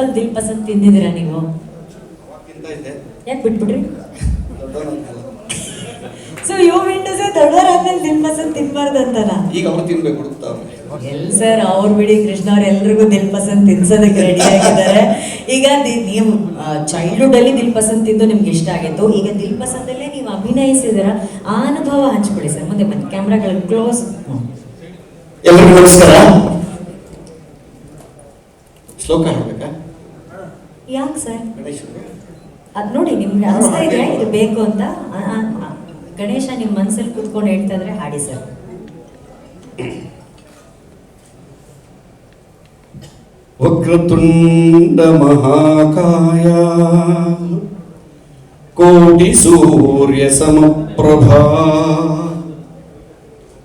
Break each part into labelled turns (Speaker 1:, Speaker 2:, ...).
Speaker 1: ಅಲ್ಲಿ ದಿಲ್ ಪಸಂದ್ ತಿಂದಿದ್ದೀರಾ ನೀವು? ಯಾಕೆ ಬಿಟ್ಬಿಟ್ರಿ? So you mean to say ದೊಡ್ಡವರಾದ್ಮೇಲೆ ದಿಲ್ ಪಸಂದ್ ತಿನ್ಬಾರ್ದಂತಲ್ಲ?
Speaker 2: ಈಗ ಅವ್ರು ತಿನ್ಬೇಕು
Speaker 1: ಎಲ್ ಸರ್, ಅವ್ರು ಬಿಡಿ, ಕೃಷ್ಣ ಅವ್ರು ಎಲ್ರಿಗೂ ದಿಲ್ ಪಸಂದ್ ತಿನ್ಸೋದಕ್ಕೆ ರೆಡಿ ಆಗಿದ್ದಾರೆ. ಈಗ ನೀವು ಚೈಲ್ಡ್ಹುಡ್ ಅಲ್ಲಿ ದಿಲ್ ಪಸಂದ್ ತಿಂದು ನಿಮ್ಗೆ ಇಷ್ಟ ಆಗಿತ್ತು, ಈಗ ದಿಲ್ ಪಸಂದಲ್ಲೇ ನೀವು ಅಭಿನಯಿಸಿದಿರ, ಆ ಅನುಭವ ಹಂಚ್ಕೊಳ್ಳಿ ಸರ್. ಮುಂದೆ ಬನ್ನಿ, ಕ್ಯಾಮ್ರಾಗಳು ಕ್ಲೋಸ್.
Speaker 2: ಎಲ್ಲರಿಗೂ ನಮಸ್ಕಾರ. ಶ್ಲೋಕ ಹೇಳ್ಬೇಕಾ?
Speaker 1: ಯಾಕೆ ಸರ್? ಅದ್ ನೋಡಿ, ನಿಮ್ಗೆ ಅನಿಸ್ತಾ ಇದೆಯಾ ಇದು ಬೇಕು ಅಂತ? ಗಣೇಶ ನಿಮ್ಮ ಮನಸ್ಸಲ್ಲಿ ಕೂತ್ಕೊಂಡು ಹೇಳ್ತಾ ಇದ್ರೆ ಹಾಡಿ ಸರ್.
Speaker 2: ವಕ್ರತುಂಡ ಮಹಾಕಾಯ ಕೋಟಿ ಸೂರ್ಯ ಸಮಪ್ರಭಾ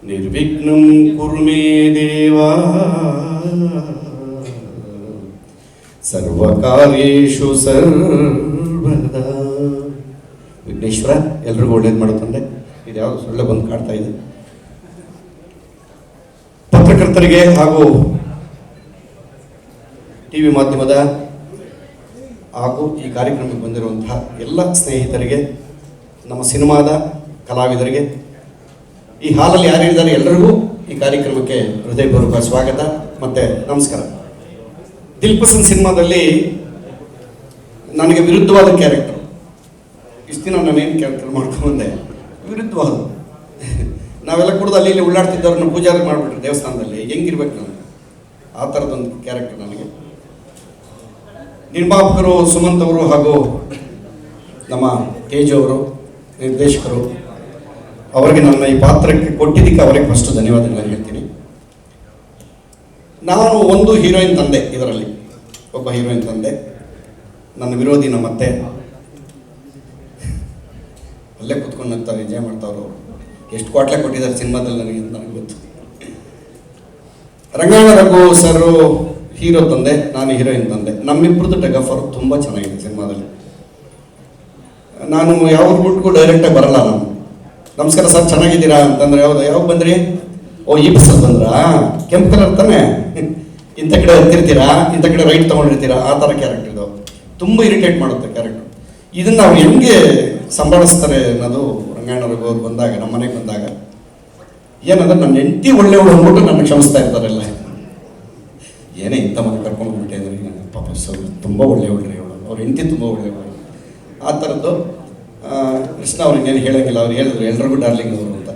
Speaker 2: ನಿರ್ವಿಘ್ನಂ ಕುರು ಮೇ ದೇವ ಸರ್ವಕಾರ್ಯೇಷು ಸರ್ವದಾ. ವಿಘ್ನೇಶ್ವರ ಎಲ್ರಿಗೂ ಒಳ್ಳೇದು ಮಾಡುತ್ತಂದೆ. ಇದು ಯಾವುದು ಸೊಳ್ಳೆ ಬಂದು ಕಾಡ್ತಾ ಇದೆ. ಪತ್ರಕರ್ತರಿಗೆ ಹಾಗೂ ಟಿವಿ ಮಾಧ್ಯಮದ ಹಾಗೂ ಈ ಕಾರ್ಯಕ್ರಮಕ್ಕೆ ಬಂದಿರುವಂತಹ ಎಲ್ಲ ಸ್ನೇಹಿತರಿಗೆ, ನಮ್ಮ ಸಿನಿಮಾದ ಕಲಾವಿದರಿಗೆ, ಈ ಹಾಲಲ್ಲಿ ಯಾರಿದ್ದಾರೆ ಎಲ್ಲರಿಗೂ ಈ ಕಾರ್ಯಕ್ರಮಕ್ಕೆ ಹೃದಯಪೂರ್ವಕ ಸ್ವಾಗತ ಮತ್ತು ನಮಸ್ಕಾರ. ದಿಲ್ ಪಸಂದ್ ಸಿನಿಮಾದಲ್ಲಿ ನನಗೆ ವಿರುದ್ಧವಾದ ಕ್ಯಾರೆಕ್ಟರ್. ಇಷ್ಟು ದಿನ ನಾನೇನು ಕ್ಯಾರೆಕ್ಟರ್ ಮಾಡ್ಕೊಂಡೆ, ವಿರುದ್ಧವಾದ. ನಾವೆಲ್ಲ ಕುಡಿದು ಅಲ್ಲಿ ಇಲ್ಲಿ ಉಳ್ಳಾಡ್ತಿದ್ದವ್ರನ್ನ ಪೂಜಾರಿ ಮಾಡಿಬಿಟ್ರೆ ದೇವಸ್ಥಾನದಲ್ಲಿ ಹೆಂಗಿರ್ಬೇಕು ನಾನು, ಆ ಥರದೊಂದು ಕ್ಯಾರೆಕ್ಟರ್ ನನಗೆ. ನಿರ್ಮಾಪಕರು ಸುಮಂತ್ ಅವರು ಹಾಗೂ ನಮ್ಮ ತೇಜು ಅವರು ನಿರ್ದೇಶಕರು, ಅವರಿಗೆ ನನ್ನ ಈ ಪಾತ್ರಕ್ಕೆ ಕೊಟ್ಟಿದ್ದಕ್ಕೆ ಅವರಿಗೆ ಫಸ್ಟ್ ಧನ್ಯವಾದಗಳನ್ನು ಹೇಳ್ತೀನಿ. ನಾನು ಒಂದು ಹೀರೋಯಿನ್ ತಂದೆ, ಇದರಲ್ಲಿ ಒಬ್ಬ ಹೀರೋಯಿನ್ ತಂದೆ. ನನ್ನ ವಿರೋಧಿ ನಮ್ಮ ಅತ್ತೆ ಅಲ್ಲೇ ಕೂತ್ಕೊಂಡು ನಗ್ತಾರೆ, ಎಂಜಾಯ್ ಮಾಡ್ತಾವ್ರು. ಎಷ್ಟು ಕ್ವಾಟ್ಲೆ ಕೊಟ್ಟಿದ್ದಾರೆ ಸಿನಿಮಾದಲ್ಲಿ ನನಗೆ ಗೊತ್ತು. ರಂಗಾಯಣ ರಘು ಸರ್ ಹೀರೋ ತಂದೆ, ನಾನು ಹೀರೋಯಿನ್ ತಂದೆ. ನಮ್ಮಿಬ್ಬರದ್ದು ಟೆಗಫರ್ ತುಂಬ ಚೆನ್ನಾಗಿದೆ ಸಿನಿಮಾದಲ್ಲಿ. ನಾನು ಯಾವ ಬಿಟ್ಗೂ ಡೈರೆಕ್ಟಾಗಿ ಬರಲ್ಲ. ನಾನು ನಮಸ್ಕಾರ ಸರ್ ಚೆನ್ನಾಗಿದ್ದೀರಾ ಅಂತಂದ್ರೆ ಯಾವಾಗ ಬಂದ್ರಿ? ಓ ಈ ಬಸ್ಸಲ್ಲಿ ಬಂದ್ರಾ? ಕೆಂಪು ಕಲರ್ ತಾನೆ, ಇಂಥ ಕಡೆ ಹತ್ತಿರ್ತೀರಾ, ಇಂಥ ಕಡೆ ರೈಟ್ ತೊಗೊಂಡಿರ್ತೀರಾ, ಆ ಥರ ಕ್ಯಾರೆಕ್ಟರ್ ಇದು. ತುಂಬ ಇರಿಟೇಟ್ ಮಾಡುತ್ತೆ ಕ್ಯಾರೆಕ್ಟರ್. ಇದನ್ನು ನಾವು ಹೆಂಗೆ ಸಂಭಾಳಿಸ್ತಾರೆ ಅನ್ನೋದು ರಂಗಾಯಣ ರಘು ಅವ್ರು ಬಂದಾಗ, ನಮ್ಮ ಮನೆಗೆ ಬಂದಾಗ ಏನಂದ್ರೆ ನನ್ನ ಹೆಂಡತಿ ಒಳ್ಳೆಯವಳು ಅಂದ್ಬಿಟ್ಟು ನನ್ನ ಕ್ಷಮಿಸ್ತಾ ಇರ್ತಾರೆಲ್ಲ. ಏನೇ ಇಂಥ ಮನೆ ಕರ್ಕೊಂಡ್ಬಿಟ್ಟೆ ಅಂದರೆ ನನ್ನ ಪಾಪ ತುಂಬ ಒಳ್ಳೆಯವಳು ರೀ ಅವಳು, ಅವ್ರ ಹೆಂಡತಿ ತುಂಬ ಒಳ್ಳೆಯವಳು, ಆ ಥರದ್ದು. ಕೃಷ್ಣ ಅವ್ರಿಗೇನು ಹೇಳೋಂಗಿಲ್ಲ, ಅವ್ರು ಹೇಳಿದ್ರು ಎಲ್ರಿಗೂ ಡಾರ್ಲಿಂಗ್ ಅವರು ಅಂತ.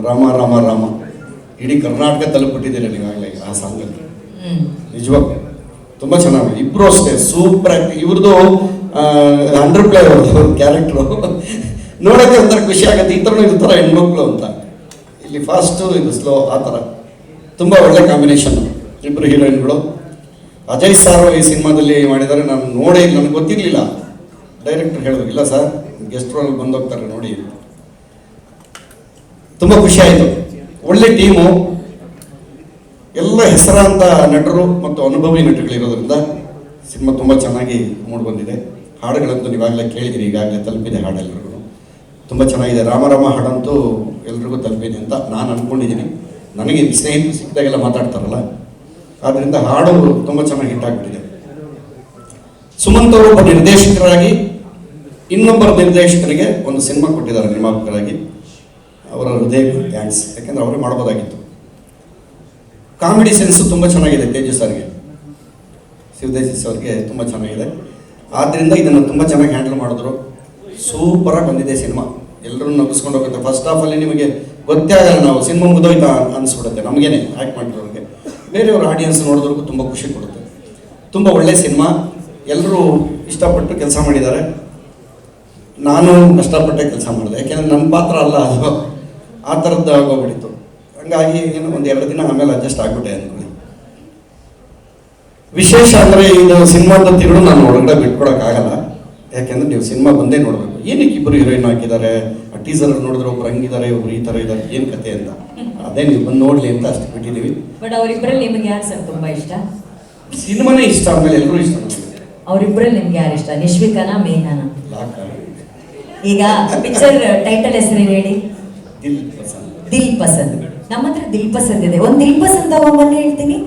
Speaker 2: ರಾಮ ರಾಮ ರಾಮ ಇಡೀ ಕರ್ನಾಟಕ ತಲುಪಿಬಿಟ್ಟಿದ್ದೀರಿ ನೀವಾಗಲೇ ಆ ಸಾಂಗಲ್ಲಿ. ನಿಜವಾಗ ತುಂಬ ಚೆನ್ನಾಗಿ, ಇಬ್ಬರು ಅಷ್ಟೇ ಸೂಪರ್ ಆ್ಯಕ್ಟಿಂಗ್. ಇವ್ರದ್ದು 100 ಪ್ಲೇ ಅವ್ರದ್ದು ಕ್ಯಾರೆಕ್ಟ್ರು ನೋಡೋಕ್ಕೆ ಒಂಥರ ಖುಷಿ ಆಗುತ್ತೆ. ಈ ಥರ ಇರ್ತಾರೆ ಹೆಣ್ಮಕ್ಳು ಅಂತ. ಇಲ್ಲಿ ಫಾಸ್ಟು, ಇದು ಸ್ಲೋ, ಆ ಥರ ತುಂಬ ಒಳ್ಳೆ ಕಾಂಬಿನೇಷನ್ ಇಬ್ಬರು ಹೀರೋಯಿನ್ಗಳು. ಅಜಯ್ ಸಾರು ಈ ಸಿನಿಮಾದಲ್ಲಿ ಮಾಡಿದ್ದಾರೆ. ನಾನು ನೋಡೇ ಇಲ್ಲ, ನನಗೆ ಗೊತ್ತಿರಲಿಲ್ಲ. ಡೈರೆಕ್ಟರ್ ಹೇಳಿದ್ರು, ಇಲ್ಲ ಸರ್ ಗೆಸ್ಟ್ ರೋಲ್ ಬಂದೋಗ್ತಾರೆ ನೋಡಿ. ತುಂಬ ಖುಷಿ ಆಯಿತು. ಒಳ್ಳೆ ಟೀಮು, ಎಲ್ಲ ಹೆಸರಾಂತ ನಟರು ಮತ್ತು ಅನುಭವಿ ನಟರುಗಳಿರೋದ್ರಿಂದ ಸಿನಿಮಾ ತುಂಬ ಚೆನ್ನಾಗಿ ಮೂಡಿಬಂದಿದೆ. ಹಾಡುಗಳಂತೂ ನೀವಾಗಲೇ ಕೇಳಿದಿರಿ, ಈಗಾಗಲೇ ತಲುಪಿದೆ ಹಾಡೆಲ್ಲರಿಗೂ. ತುಂಬ ಚೆನ್ನಾಗಿದೆ. ರಾಮರಾಮ ಹಾಡಂತೂ ಎಲ್ರಿಗೂ ತಲುಪಿದೆ ಅಂತ ನಾನು ಅಂದ್ಕೊಂಡಿದ್ದೀನಿ. ನನಗೆ ಸ್ನೇಹಿತರು ಸಿಕ್ಕಿದಾಗೆಲ್ಲ ಮಾತಾಡ್ತಾರಲ್ಲ, ಆದ್ದರಿಂದ ಹಾಡು ತುಂಬ ಚೆನ್ನಾಗಿ ಹಿಟ್ ಆಗಿಬಿಟ್ಟಿದೆ. ಸುಮಂತ್ ಅವರು ಒಬ್ಬ ನಿರ್ದೇಶಕರಾಗಿ ಇನ್ನೊಬ್ಬರ ನಿರ್ದೇಶಕರಿಗೆ ಒಂದು ಸಿನಿಮಾ ಕೊಟ್ಟಿದ್ದಾರೆ ನಿರ್ಮಾಪಕರಾಗಿ. ಅವರ ಹೃದಯಕ್ಕೆ ಥ್ಯಾಂಕ್ಸ್, ಯಾಕೆಂದರೆ ಅವರೇ ಮಾಡ್ಬೋದಾಗಿತ್ತು. ಕಾಮಿಡಿ ಸೆನ್ಸು ತುಂಬ ಚೆನ್ನಾಗಿದೆ ತೇಜು ಸರ್ಗೆ, ಶಿವದೇಶಿ ಅವ್ರಿಗೆ ತುಂಬ ಚೆನ್ನಾಗಿದೆ. ಆದ್ದರಿಂದ ಇದನ್ನು ತುಂಬ ಚೆನ್ನಾಗಿ ಹ್ಯಾಂಡಲ್ ಮಾಡಿದ್ರು. ಸೂಪರಾಗಿ ಬಂದಿದೆ ಸಿನಿಮಾ, ಎಲ್ಲರೂ ನಗಿಸ್ಕೊಂಡು ಹೋಗುತ್ತೆ. ಫಸ್ಟ್ ಹಾಫಲ್ಲಿ ನಿಮಗೆ ಗೊತ್ತೇ ಆಗಲ್ಲ, ನಾವು ಸಿನಿಮಾ ಮುಗಿದೋಯ್ತಾ ಅನಿಸ್ಬಿಡುತ್ತೆ ನಮಗೇನೆ ಆ್ಯಕ್ಟ್ ಮಾಡಿರೋರಿಗೆ. ಬೇರೆಯವ್ರ ಆಡಿಯನ್ಸ್ ನೋಡಿದ್ರಿಗೂ ತುಂಬ ಖುಷಿ ಕೊಡುತ್ತೆ. ತುಂಬ ಒಳ್ಳೆಯ ಸಿನಿಮಾ, ಎಲ್ಲರೂ ಇಷ್ಟಪಟ್ಟು ಕೆಲಸ ಮಾಡಿದ್ದಾರೆ. ನಾನು ಕಷ್ಟಪಟ್ಟೆ ಕೆಲಸ ಮಾಡಿದೆ, ಯಾಕೆಂದರೆ ನನ್ನ ಪಾತ್ರ ಅಲ್ಲ ಅದು, ಆ ಥರದ್ದು ಆಗೋಗ್ಬಿಟ್ಟಿತ್ತು. ಹಂಗಾಗಿ ಏನು ಒಂದು 2 ದಿನ ಆಮೇಲೆ ಅಡ್ಜಸ್ಟ್ ಆಗಿಬಿಟ್ಟೆ ಅಂದ್ಕೊಳ್ಳಿ. ವಿಶೇಷ ಅಂದರೆ ಇದು ಸಿನಿಮಾದ ತಿರುಳು ನಾನು ಒಳಗಡೆ ಬಿಟ್ಕೊಡೋಕ್ಕಾಗಲ್ಲ, ಯಾಕೆಂದರೆ ನೀವು ಸಿನಿಮಾ ಬಂದೇ ನೋಡಬೇಕು. ಏನಕ್ಕೆ ಇಬ್ಬರು ಹೀರೋಯಿನ್ ಹಾಕಿದ್ದಾರೆ, ಆ ಟೀಸರ್ ನೋಡಿದ್ರೆ ಒಬ್ರು ಹಂಗಿದ್ದಾರೆ, ಒಬ್ರು ಈ ಥರ ಇದ್ದಾರೆ, ಏನು ಕತೆ ಅಂತ. ಅದೇ ನೀವು ಬಂದು ನೋಡಲಿ ಅಂತ ಅಷ್ಟು ಬಿಟ್ಟಿದ್ದೀವಿ.
Speaker 1: ಬಟ್ ಅವರಿಬ್ಬರಲ್ಲಿ ನಿಮ್ಗೆ ಯಾರು ಸರ್ ತುಂಬ ಇಷ್ಟ?
Speaker 2: ಸಿನಿಮಾನೇ ಇಷ್ಟ, ಆಮೇಲೆ ಎಲ್ಲರೂ ಇಷ್ಟ ನನಗೆ.
Speaker 1: ಅವರಿಬ್ಬರಲ್ಲಿ ನಿಮ್ಗೆ ಯಾರು ಇಷ್ಟ, ನಿಶ್ವಿಕಾನ ಮೇಘಾನ? ಈಗ ಪಿಕ್ಚರ್ ಟೈಟಲ್ ಹೆಸರೇನು ಹೇಳಿ?
Speaker 2: ದಿಲ್ ಪಸಂದ್.
Speaker 1: ದಿಲ್ ಪಸಂದ್. ನಮ್ಮ ಹತ್ರ ದಿಲ್ ಪಸಂದ್ ಇದೆ, ಒಂದು ದಿಲ್ ಪಸಂದ್ ತಗೊಂಡ್ಬನ್ನಿ ಹೇಳ್ತೀನಿ.